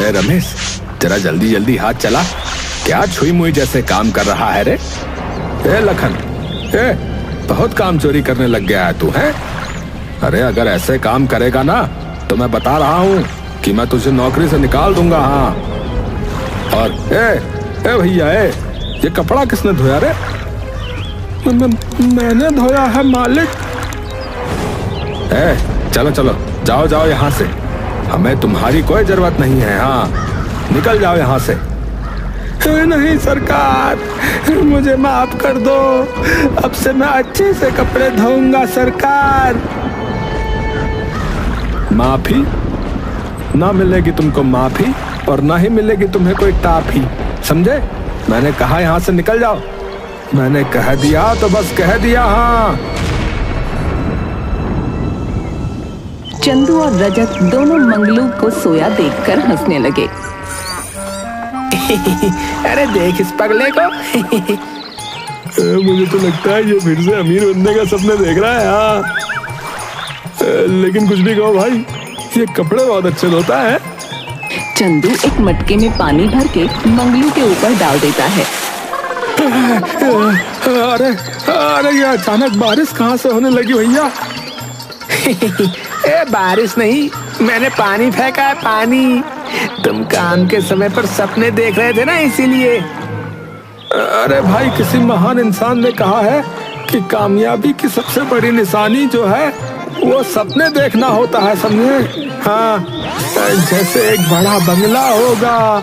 ए रमेश, जरा जल्दी जल्दी हाथ चला। क्या छुई मुई जैसे काम कर रहा है रे? ए लखन, बहुत काम चोरी करने लग गया है तू, है? अरे अगर ऐसे काम करेगा ना तो मैं बता रहा हूँ कि मैं तुझे नौकरी से निकाल दूंगा। हाँ, और ए भैया, ये कपड़ा किसने धोया रे? मैंने धोया है मालिक। चलो चलो, जाओ जाओ यहाँ से, हमें तुम्हारी कोई जरूरत नहीं है। हाँ, निकल जाओ यहाँ से। नहीं सरकार, मुझे माफ कर दो, अब से मैं अच्छे से कपड़े धोऊंगा सरकार। माफी ना मिलेगी तुमको, माफी, और ना ही मिलेगी तुम्हें कोई टाफी, समझे? मैंने कहा यहाँ से निकल जाओ। मैंने कह दिया तो बस कह दिया। हाँ। चंदू और रजत दोनों मंगलू को सोया देखकर हंसने लगे। अरे देख इस पगले को। मुझे तो लगता है ये फिर से अमीर बनने का सपना देख रहा है। हाँ, लेकिन कुछ भी कहो भाई, ये कपड़े बहुत अच्छे धोता है। चंदू एक मटके में पानी भर के मंगलू के ऊपर डाल देता है। अरे ये अचानक बारिश कहाँ से होने लगी भैया? बारिश नहीं, मैंने पानी फेंका है, पानी। तुम काम के समय पर सपने देख रहे थे ना, इसीलिए। अरे भाई, किसी महान इंसान ने कहा है कि कामयाबी की सबसे बड़ी निशानी जो है वो सपने देखना होता है, समझे? हाँ, जैसे एक बड़ा बंगला होगा,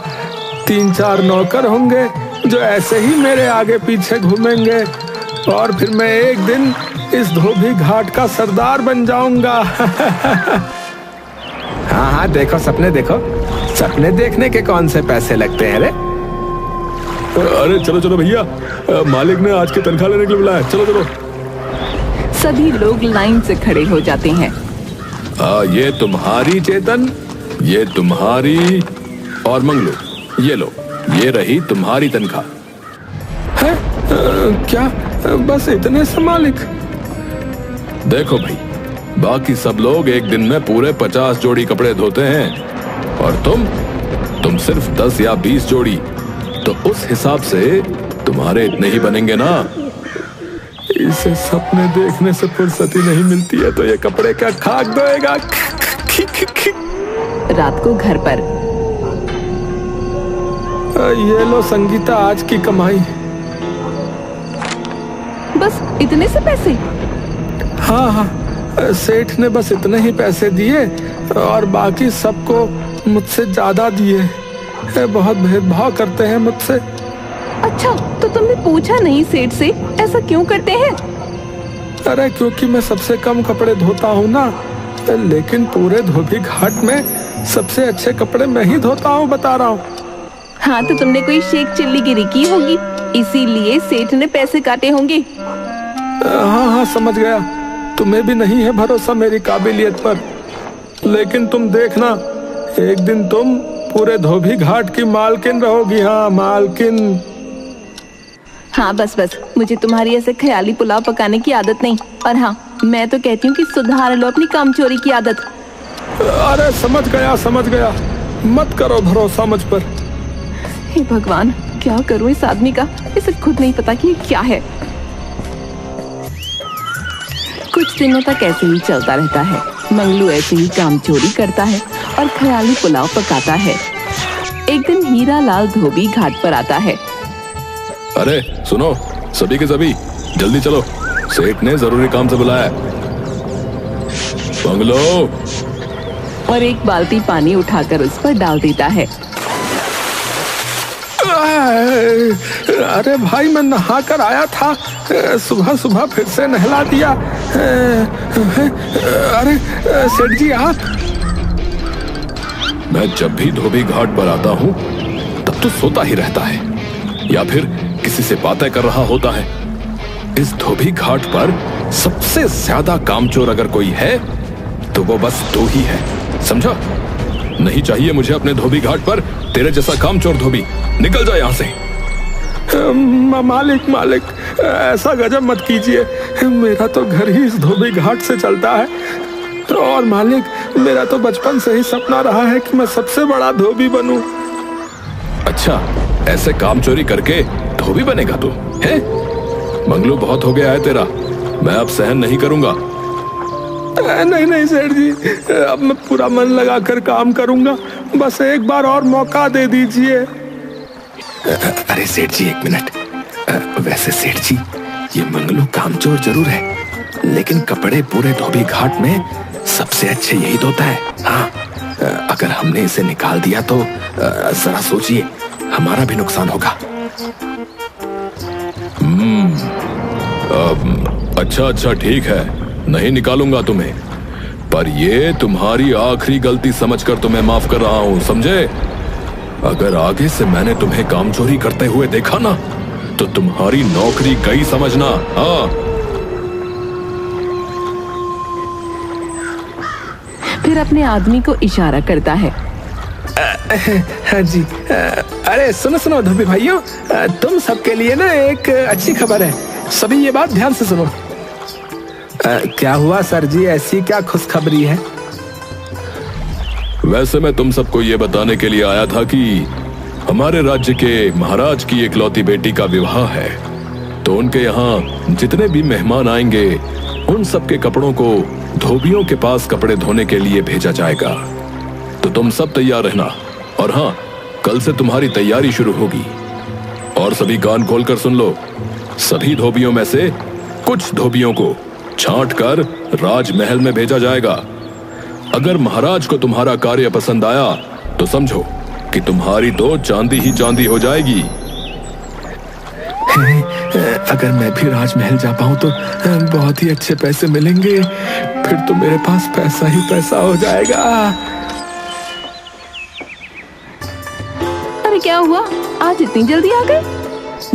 3-4 नौकर होंगे जो ऐसे ही मेरे आगे पीछे घूमेंगे, और फिर मैं एक दिन इस धोबी घाट का सरदार बन जाऊंगा। हाँ, देखो सपने देखो। सपने देखने के कौन से पैसे लगते हैं रे? अरे चलो चलो भैया, मालिक ने आज की तनख्वाह लेने के लिए बुलाया, चलो चलो। सभी लोग लाइन से खड़े हो जाते हैं। ये तुम्हारी चेतन, ये तुम्हारी, और मंगलू, ये लो, ये रही तुम्हारी तनख्वाह। है? क्या बस इतने से मालिक? देखो भाई, बाकी सब लोग एक दिन में पूरे 50 जोड़ी कपड़े धोते हैं, और तुम सिर्फ 10 या 20 जोड़ी, तो उस हिसाब से तुम्हारे इतने ही बनेंगे ना। इसे सपने देखने से फुर्सत ही नहीं मिलती है तो ये कपड़े क्या खाक धोएगा। रात को घर पर, ये लो संगीता, आज की कमाई। बस इतने से पैसे? हाँ, सेठ ने बस इतने ही पैसे दिए और बाकी सबको मुझसे ज्यादा दिए। बहुत भेदभाव करते हैं मुझसे। अच्छा, तो तुमने पूछा नहीं सेठ से ऐसा क्यों करते हैं? अरे क्योंकि मैं सबसे कम कपड़े धोता हूँ ना, लेकिन पूरे धोबी घाट में सबसे अच्छे कपड़े मैं ही धोता हूँ, बता रहा हूँ। हाँ, तो तुमने कोई शेख चिल्लीगिरी की होगी, इसीलिए सेठ ने पैसे काटे होंगे। हाँ, समझ गया। तुम्हें भी नहीं है भरोसा मेरी काबिलियत पर, लेकिन तुम देखना, एक दिन तुम पूरे धोबी घाट की मालकिन रहोगी। हाँ, मालकिन। हाँ, बस मुझे तुम्हारी ऐसे ख्याली पुलाव पकाने की आदत नहीं। और हाँ, मैं तो कहती हूँ कि सुधार लो अपनी काम चोरी की आदत। अरे समझ गया, मत करो भरोसा मुझ पर। हे भगवान, क्या करूँ इस आदमी का, इसे खुद नहीं पता कि ये क्या है। कुछ दिनों तक ऐसे ही चलता रहता है। मंगलू ऐसे ही काम चोरी करता है और ख्याली पुलाव पकाता है। एक दिन हीरा लाल धोबी घाट पर आता है। अरे सुनो, सभी के सभी जल्दी चलो, सेठ ने जरूरी काम से बुलाया है। बंगलो। और एक बाल्टी पानी उठाकर उस पर डाल देता है। अरे भाई, मैं नहा कर आया था, सुबह फिर से नहला दिया। अरे सेठ जी आप। मैं जब भी धोबी घाट पर आता हूँ तब तो सोता ही रहता है या फिर किसी से बातें कर रहा होता है। इस धोबी घाट पर सबसे ज्यादा कामचोर अगर कोई है तो वो बस दो ही है, समझा? नहीं चाहिए मुझे अपने धोबी घाट पर तेरे जैसा कामचोर धोबी। निकल जा यहाँ से। मालिक, ऐसा गजब मत कीजिए, मेरा तो घर ही इस धोबी घाट से चलता है। और मालिक, मेरा तो बचपन से ही सपना रहा है कि मैं सबसे बड़ा धोबी बनूं। अच्छा, ऐसे काम चोरी करके धोबी बनेगा तू? हैं? मंगलू, बहुत हो गया है तेरा, मैं अब सहन नहीं करूंगा। नहीं नहीं सेठ जी, अब मैं पूरा मन लगाकर काम करूंगा, बस एक बार और मौका दे दीजिए। अरे सेठ जी, एक मिनट। वैसे सेठ जी, ये मंगलू कामचोर जरूर है, लेकिन कपड़े पूरे धोबी घाट में सबसे अच्छे यही धोता है। हाँ, अगर हमने इसे निकाल दिया तो जरा सोचिए, हमारा भी नुकसान होगा। अच्छा अच्छा ठीक है, नहीं निकालूंगा तुम्हें, पर ये तुम्हारी आखिरी गलती समझकर तुम्हें माफ कर रहा हूं, समझे? अगर आगे से मैंने तुम्हें काम चोरी करते हुए देखा ना, तो तुम्हारी नौकरी गई समझना। हाँ। फिर अपने आदमी को इशारा करता है। हाँ जी। अरे सुनो सुनो धोबी भाइयों, तुम सबके लिए ना एक अच्छी खबर है, सभी ये बात ध्यान से सुनो। क्या हुआ सर जी, ऐसी क्या खुशखबरी है? वैसे मैं तुम सबको ये बताने के लिए आया था कि हमारे राज्य के महाराज की इकलौती बेटी का विवाह है, तो उनके यहाँ जितने भी मेहमान आएंगे उन सबके कपड़ों को धोबियों के पास कपड़े धोने के लिए भेजा जाएगा। तो तुम सब तैयार रहना, और हाँ, कल से तुम्हारी तैयारी शुरू होगी। और सभी कान खोलकर सुन लो, सभी धोबियों में से कुछ धोबियों को छांट कर राजमहल में भेजा जाएगा। अगर महाराज को तुम्हारा कार्य पसंद आया तो समझो कि तुम्हारी तो चांदी ही चांदी हो जाएगी। अगर मैं भी राजमहल जा पाऊं तो बहुत ही अच्छे पैसे मिलेंगे, फिर तो मेरे पास पैसा ही पैसा हो जाएगा। अरे क्या हुआ, आज इतनी जल्दी आ गए?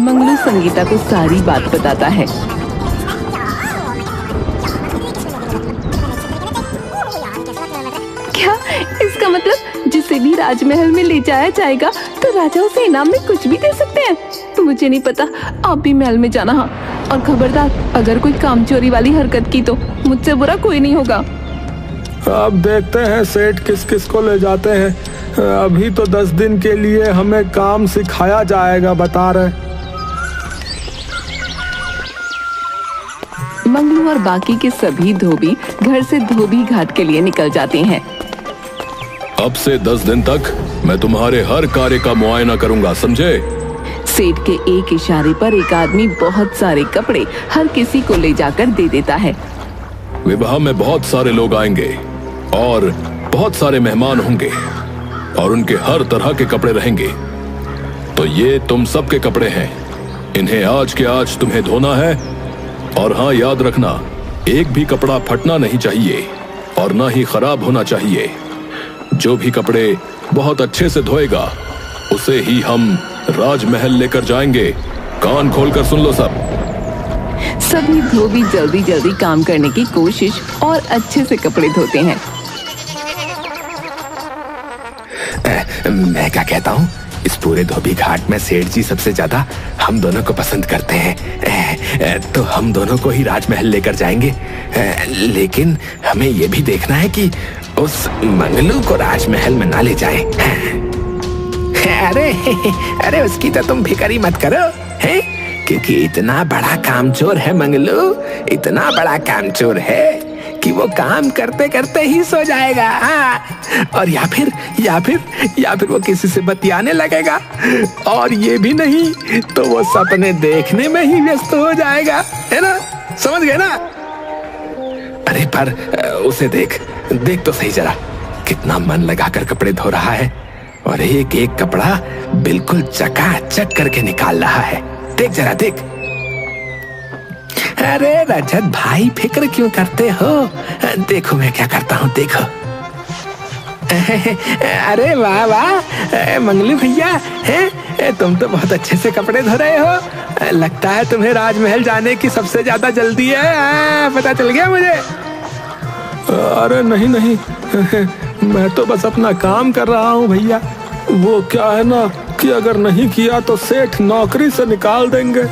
मंगलू संगीता को सारी बात बताता है। क्या इसका मतलब जिसे भी राजमहल में ले जाया जाएगा तो राजा उसे इनाम में कुछ भी दे सकते हैं? मुझे नहीं पता, आप भी महल में जाना। हाँ, और खबरदार, अगर कोई कामचोरी वाली हरकत की तो मुझसे बुरा कोई नहीं होगा। अब देखते हैं सेठ किस किस को ले जाते हैं। अभी तो 10 दिन के लिए हमें काम सिखाया जाएगा, बता रहे। मंगलू और बाकी के सभी धोबी घर से धोबी घाट के लिए निकल जाते हैं। अब से 10 दिन तक मैं तुम्हारे हर कार्य का मुआयना करूंगा, समझे? सेठ के एक इशारे पर एक आदमी बहुत सारे कपड़े हर किसी को ले जाकर दे देता है। विवाह में बहुत सारे लोग आएंगे और बहुत सारे मेहमान होंगे और उनके हर तरह के कपड़े रहेंगे। तो ये तुम सब के कपड़े हैं, इन्हें आज के आज तुम्हें धोना है। और हाँ, याद रखना, एक भी कपड़ा फटना नहीं चाहिए और ना ही खराब होना चाहिए। जो भी कपड़े बहुत अच्छे से धोएगा उसे ही हम राजमहल लेकर जाएंगे। कान खोलकर सुन लो सब। सभी धोबी जल्दी जल्दी काम करने की कोशिश और अच्छे से कपड़े धोते हैं। मैं क्या कहता हूँ, इस पूरे धोबी घाट में सेठ जी सबसे ज्यादा हम दोनों को पसंद करते हैं, तो हम दोनों को ही राजमहल लेकर जाएंगे। लेकिन हमें ये भी देखना है कि उस मंगलू को राजमहल में ना ले जाए। अरे अरे उसकी तो तुम फिक्र मत करो, हैं? क्योंकि इतना बड़ा कामचोर है मंगलू, इतना बड़ा कामचोर है कि वो काम करते करते ही सो जाएगा। और या फिर वो किसी से बतियाने लगेगा, और ये भी नहीं तो वो सपने देखने में ही व्यस्त हो जाएगा, है ना? समझ गए ना? अरे पर उसे देख तो सही जरा, कितना मन लगाकर कपड़े धो रहा है और एक एक कपड़ा बिल्कुल चकाचक करके निकाल रहा है। देख जरा, देख। अरे रजत भाई, फिक्र क्यों करते हो? देखो मैं क्या करता हूँ, देखो। अरे वाह वाह मंगलू भैया, हैं? तुम तो बहुत अच्छे से कपड़े धो रहे हो। लगता है तुम्हें राजमहल जाने की सबसे ज्यादा जल्दी है। पता चल गया मुझे। अरे नहीं नहीं, मैं तो बस अपना काम कर रहा हूँ भैया। वो क्या है ना कि अगर नहीं किया तो सेठ नौकरी से निकाल देंगे।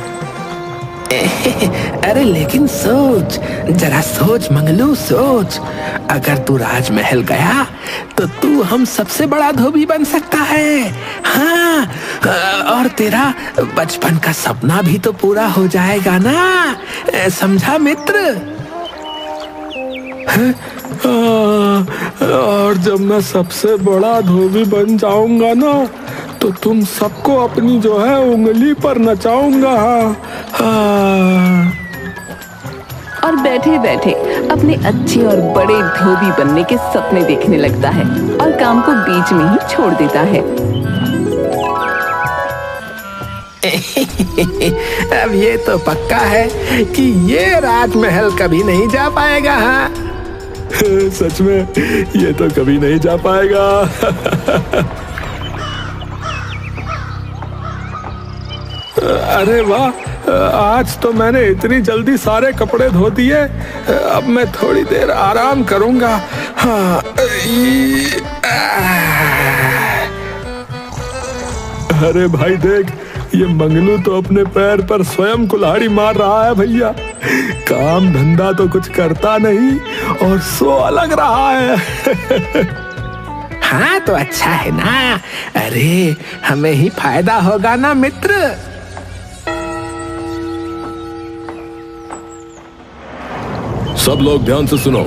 अरे लेकिन सोच, जरा सोच मंगलू, सोच। अगर तू राजमहल गया तो तू हम सबसे बड़ा धोबी बन सकता है। हाँ, और तेरा बचपन का सपना भी तो पूरा हो जाएगा ना, समझा मित्र? और जब मैं सबसे बड़ा धोबी बन जाऊंगा ना, तो तुम सबको अपनी जो है उंगली पर नचाऊंगा। हाँ। और बैठे बैठे अपने अच्छे और बड़े धोबी बनने के सपने देखने लगता है और काम को बीच में ही छोड़ देता है। अब ये तो पक्का है कि ये राजमहल कभी नहीं जा पाएगा। हाँ, सच में ये तो कभी नहीं जा पाएगा। अरे वाह, आज तो मैंने इतनी जल्दी सारे कपड़े धो दिए। अब मैं थोड़ी देर आराम करूंगा। हाँ, अरे भाई देख, ये मंगलू तो अपने पैर पर स्वयं कुल्हाड़ी मार रहा है भैया। काम धंधा तो कुछ करता नहीं और सो अलग रहा है। हाँ तो अच्छा है ना। अरे हमें ही फायदा होगा ना मित्र। सब लोग ध्यान से सुनो।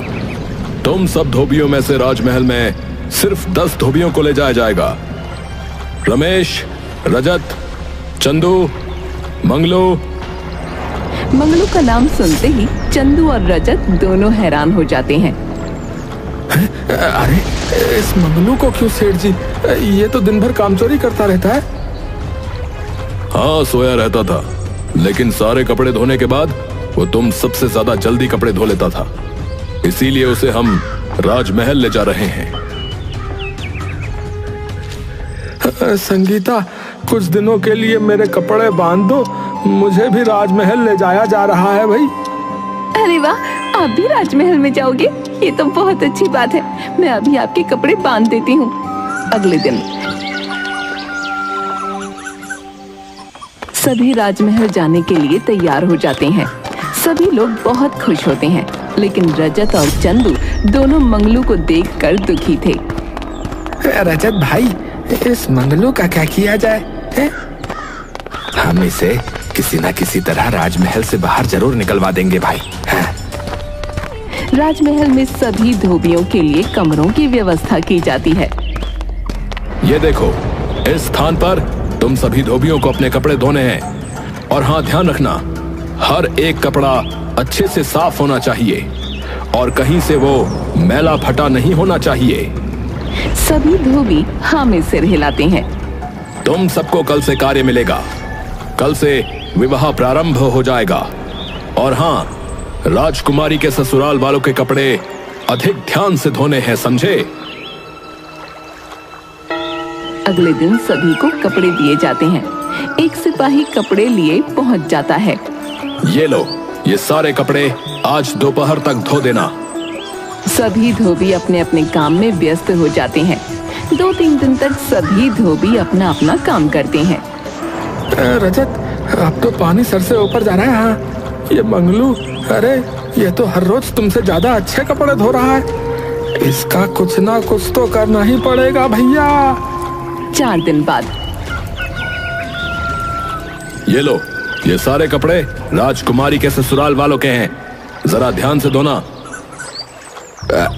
तुम सब धोबियों में से राजमहल में सिर्फ 10 धोबियों को ले जाया जाएगा। रमेश, रजत, चंदू, मंगलू। मंगलू का नाम सुनते ही चंदू और रजत दोनों हैरान हो जाते हैं। अरे इस मंगलू को क्यों सेठ जी, ये तो दिन भर कामचोरी करता रहता है। हाँ, सोया रहता था, लेकिन सारे कपड़े धोने के बाद वो तुम सबसे ज्यादा जल्दी कपड़े धो लेता था, इसीलिए उसे हम राजमहल ले जा रहे हैं। संगीता, कुछ दिनों के लिए मेरे कपड़े बांध दो, मुझे भी राजमहल ले जाया जा रहा है भाई। अरे वाह, आप भी राजमहल में जाओगे? ये तो बहुत अच्छी बात है। मैं अभी आपके कपड़े बांध देती हूँ। अगले दिन सभी राजमहल जाने के लिए तैयार हो जाते हैं। सभी लोग बहुत खुश होते हैं, लेकिन रजत और चंदू दोनों मंगलू को देखकर दुखी थे। रजत भाई, इस मंगलू का क्या किया जाए है? हम इसे किसी न किसी तरह राजमहल से बाहर जरूर निकलवा देंगे भाई। हाँ। राजमहल में सभी धोबियों के लिए कमरों की व्यवस्था की जाती है। ये देखो, इस स्थान पर तुम सभी धोबियों को अपने कपड़े धोने हैं। और हाँ, ध्यान रखना, हर एक कपड़ा अच्छे से साफ होना चाहिए और कहीं से वो मैला फटा नहीं होना चाहिए। सभी धोबी हाँ में सिर हिलाते हैं। तुम सबको कल से कार्य मिलेगा। कल से विवाह प्रारंभ हो जाएगा। और हाँ, राजकुमारी के ससुराल वालों के कपड़े अधिक ध्यान से धोने हैं, समझे? अगले दिन सभी को कपड़े दिए जाते हैं। एक सिपाही कपड़े लिए पहुंच जाता है। ये लो, ये सारे कपड़े आज दोपहर तक धो देना। सभी धोबी अपने अपने काम में व्यस्त हो जाते हैं। 2-3 दिन तक सभी धोबी अपना अपना काम करते हैं। रजत, अब तो पानी सर से ऊपर जा रहा है। हाँ, ये मंगलू, अरे ये तो हर रोज तुमसे ज्यादा अच्छे कपड़े धो रहा है। इसका कुछ ना कुछ तो करना ही पड़ेगा भैया। 4 दिन बाद ये लो, ये सारे कपड़े राजकुमारी के ससुराल वालों के हैं। जरा ध्यान से धोना।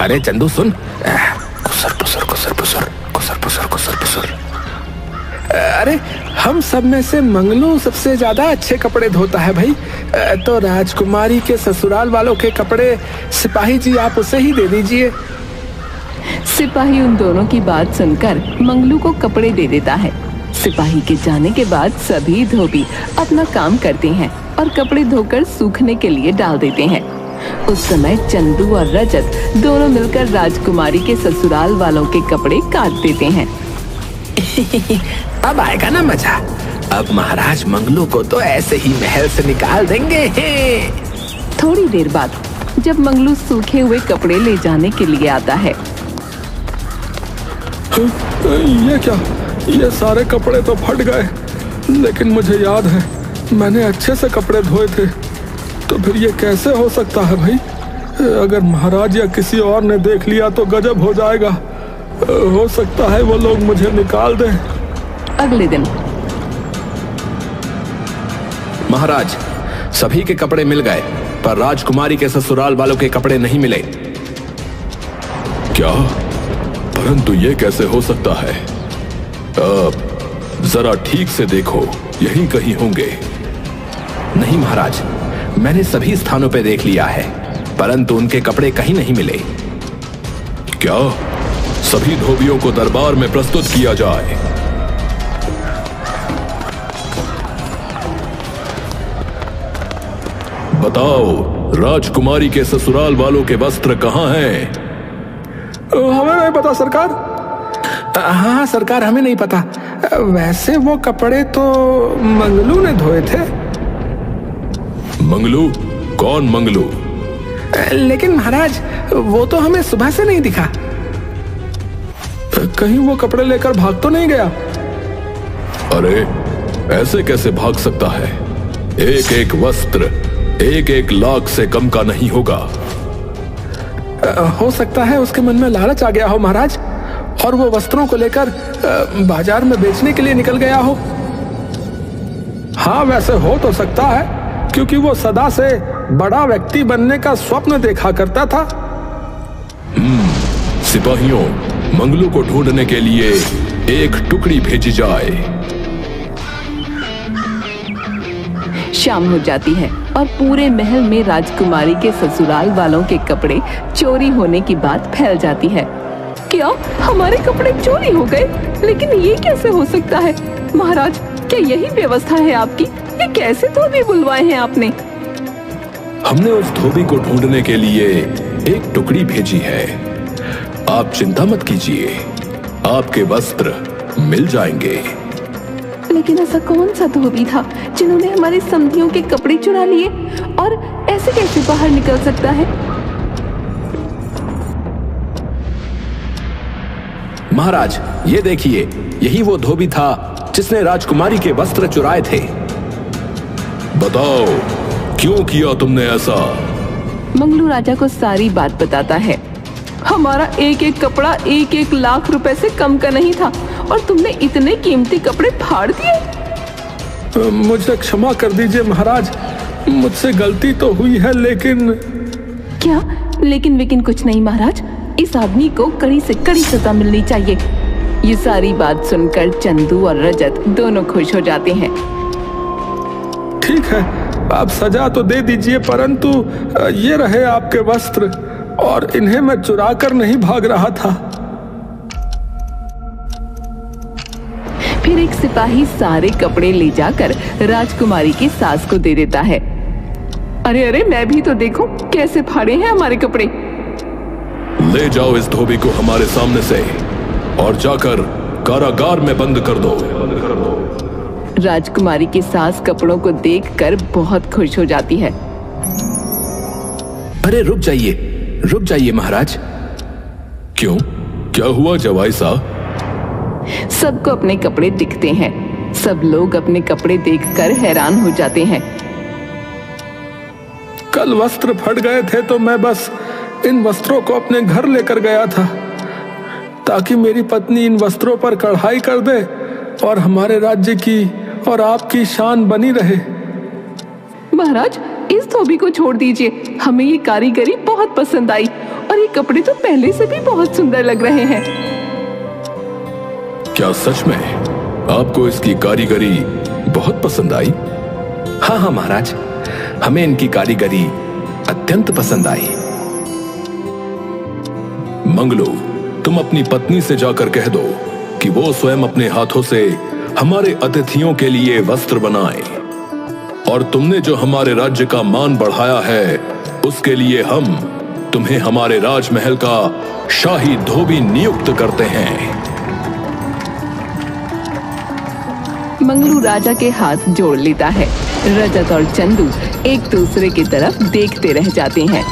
अरे चंदू सुन, कुसर पुसर कुसर पुसर कुसर पुसर कुसर पुसर। अरे हम सब में से मंगलू सबसे ज्यादा अच्छे कपड़े धोता है भाई। तो राजकुमारी के ससुराल वालों के कपड़े सिपाही जी आप उसे ही दे दीजिए। सिपाही उन दोनों की बात सुनकर मंगलू को कपड़े दे देता है। सिपाही के जाने के बाद सभी धोबी अपना काम करते हैं और कपड़े धोकर सूखने के लिए डाल देते हैं। उस समय चंदू और रजत दोनों मिलकर राजकुमारी के ससुराल वालों के कपड़े काट देते हैं। अब आएगा ना मजा। अब महाराज मंगलू को तो ऐसे ही महल से निकाल देंगे। थोड़ी देर बाद जब मंगलू सूखे हुए कपड़े ले जाने के लिए आता है। ये क्या, ये सारे कपड़े तो फट गए, लेकिन मुझे याद है मैंने अच्छे से कपड़े धोए थे, तो फिर ये कैसे हो सकता है भाई? अगर महाराज या किसी और ने देख लिया तो गजब हो जाएगा। हो सकता है वो लोग मुझे निकाल दें। अगले दिन महाराज, सभी के कपड़े मिल गए, पर राजकुमारी के ससुराल वालों के कपड़े नहीं मिले। क्या? परंतु ये कैसे हो सकता है? जरा ठीक से देखो, यहीं कहीं होंगे। नहीं महाराज, मैंने सभी स्थानों पे देख लिया है, परंतु उनके कपड़े कहीं नहीं मिले। क्या? सभी धोबियों को दरबार में प्रस्तुत किया जाए। बताओ, राजकुमारी के ससुराल वालों के वस्त्र कहाँ हैं? हमें नहीं पता सरकार। हाँ सरकार, हमें नहीं पता। वैसे वो कपड़े तो मंगलू ने धोए थे। मंगलू? कौन मंगलू? लेकिन महाराज, वो तो हमें सुबह से नहीं दिखा। कहीं वो कपड़े लेकर भाग तो नहीं गया? अरे, ऐसे कैसे भाग सकता है? एक एक वस्त्र 1-1 लाख से कम का नहीं होगा। हो सकता है उसके मन में लालच आ गया हो महाराज, और वो वस्त्रों को लेकर बाजार में बेचने के लिए निकल गया हो। हाँ, वैसे हो तो सकता है, क्योंकि वो सदा से बड़ा व्यक्ति बनने का स्वप्न देखा करता था। सिपाहियों, मंगलू को ढूंढने के लिए एक टुकड़ी भेजी जाए। शाम हो जाती है और पूरे महल में राजकुमारी के ससुराल वालों के कपड़े चोरी होने की बात फैल जाती है। क्या हमारे कपड़े चोरी हो गए? लेकिन ये कैसे हो सकता है? महाराज, क्या यही व्यवस्था है आपकी? ये कैसे धोबी बुलवाए हैं आपने? हमने उस धोबी को ढूंढने के लिए एक टुकड़ी भेजी है। आप चिंता मत कीजिए, आपके वस्त्र मिल जाएंगे। लेकिन ऐसा कौन सा धोबी था जिन्होंने हमारे समधियों के कपड़े चुरा लिए, और ऐसे कैसे बाहर निकल सकता है? महाराज, ये देखिए, यही वो धोबी था जिसने राजकुमारी के वस्त्र चुराए थे। बताओ, क्यों किया तुमने ऐसा? मंगलू राजा को सारी बात बताता है। हमारा एक एक कपड़ा 1-1 लाख रुपए से कम का नहीं था, और तुमने इतने कीमती कपड़े फाड़ दिए। मुझे क्षमा कर दीजिए महाराज, मुझसे गलती तो हुई है, लेकिन क्या लेकिन कुछ नहीं महाराज, इस आदमी को कड़ी से कड़ी सजा मिलनी चाहिए। ये सारी बात सुनकर चंदू और रजत दोनों खुश हो जाते हैं। ठीक है, आप सजा तो दे दीजिए, परंतु ये रहे आपके वस्त्र, और इन्हें मैं चुरा कर नहीं भाग रहा था। फिर एक सिपाही सारे कपड़े ले जाकर राजकुमारी की सास को दे देता है। अरे अरे, मैं भी तो देखूं कैसे फाड़े हैं हमारे कपड़े। ले जाओ इस धोबी को हमारे सामने से, और जाकर कारागार में बंद कर दो। राजकुमारी की सास कपड़ों को देखकर बहुत खुश हो जाती है। अरे रुक जाइए महाराज। क्यों? क्या हुआ जवाई साहब? सबको अपने कपड़े दिखते हैं। सब लोग अपने कपड़े देखकर हैरान हो जाते हैं। कल वस्त्र फट गए थे तो मैं बस इन वस्त्रों को अपने घर लेकर गया था, ताकि मेरी पत्नी इन वस्त्रों पर कढ़ाई कर दे और हमारे राज्य की और आपकी शान बनी रहे। महाराज, इस धोबी को छोड़ दीजिए, हमें ये कारीगरी बहुत पसंद आई, और ये कपड़े तो पहले से भी बहुत सुंदर लग रहे हैं। क्या सच में आपको इसकी कारीगरी बहुत पसंद आई? हाँ महाराज, हमें इनकी कारीगरी अत्यंत पसंद आई। मंगलू, तुम अपनी पत्नी से जाकर कह दो कि वो स्वयं अपने हाथों से हमारे अतिथियों के लिए वस्त्र बनाए, और तुमने जो हमारे राज्य का मान बढ़ाया है उसके लिए हम तुम्हें हमारे राजमहल का शाही धोबी नियुक्त करते हैं। मंगलू राजा के हाथ जोड़ लेता है। रजत और चंदू एक दूसरे की तरफ देखते रह जाते हैं।